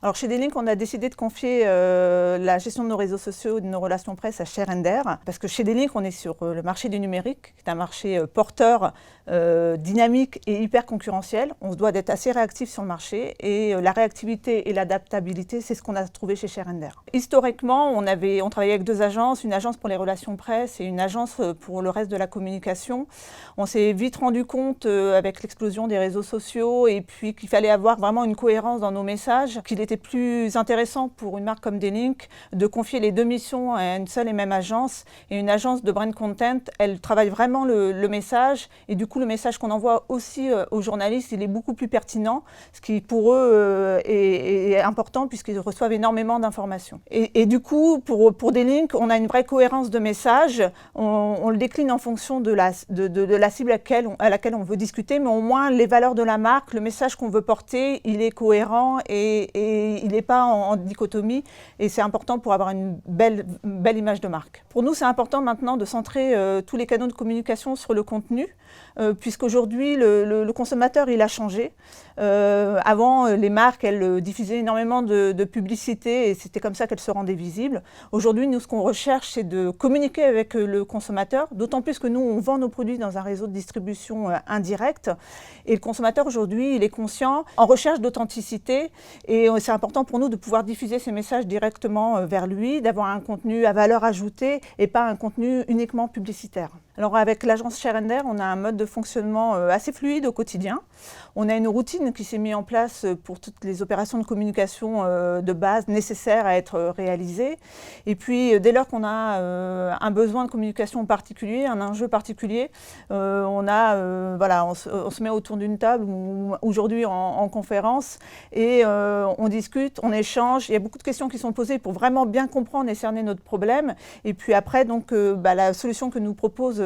Alors chez D-Link, on a décidé de confier la gestion de nos réseaux sociaux et de nos relations presse à Sharender, parce que chez D-Link, on est sur le marché du numérique, qui est un marché porteur, dynamique et hyper concurrentiel. On se doit d'être assez réactif sur le marché, et la réactivité et l'adaptabilité, c'est ce qu'on a trouvé chez Sharender. Historiquement, on travaillait avec deux agences, une agence pour les relations presse et une agence pour le reste de la communication. On s'est vite rendu compte, avec l'explosion des réseaux sociaux, et puis qu'il fallait avoir vraiment une cohérence dans nos messages, qu'il était plus intéressant pour une marque comme D-Link de confier les deux missions à une seule et même agence. Et une agence de brand content, elle travaille vraiment le message, et du coup le message qu'on envoie aussi aux journalistes, il est beaucoup plus pertinent, ce qui pour eux est important puisqu'ils reçoivent énormément d'informations. Et du coup pour D-Link, on a une vraie cohérence de message, on le décline en fonction de la cible à laquelle on veut discuter, mais au moins les valeurs de la marque, le message qu'on veut porter, il est cohérent et il n'est pas en dichotomie, et c'est important pour avoir une belle image de marque. Pour nous, c'est important maintenant de centrer tous les canaux de communication sur le contenu, puisqu'aujourd'hui, le consommateur, il a changé. Avant, les marques, elles diffusaient énormément de publicité, et c'était comme ça qu'elles se rendaient visibles. Aujourd'hui, nous, ce qu'on recherche, c'est de communiquer avec le consommateur, d'autant plus que nous, on vend nos produits dans un réseau de distribution indirect. Et le consommateur, aujourd'hui, il est conscient, en recherche d'authenticité, et c'est important pour nous de pouvoir diffuser ces messages directement vers lui, d'avoir un contenu à valeur ajoutée et pas un contenu uniquement publicitaire. Alors avec l'agence Sharender, on a un mode de fonctionnement assez fluide au quotidien. On a une routine qui s'est mise en place pour toutes les opérations de communication de base nécessaires à être réalisées. Et puis dès lors qu'on a un besoin de communication particulier, un enjeu particulier, on se met autour d'une table, aujourd'hui en conférence, et on discute, on échange. Il y a beaucoup de questions qui sont posées pour vraiment bien comprendre et cerner notre problème. Et puis après, donc, la solution que nous propose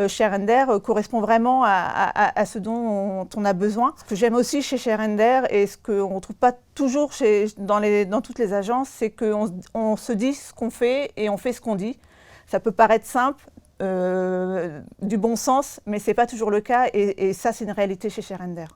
Sharender correspond vraiment à ce dont on a besoin. Ce que j'aime aussi chez Sharender, et ce qu'on ne trouve pas toujours dans toutes les agences, c'est qu'on se dit ce qu'on fait et on fait ce qu'on dit. Ça peut paraître simple, du bon sens, mais ce n'est pas toujours le cas, et ça, c'est une réalité chez Sharender.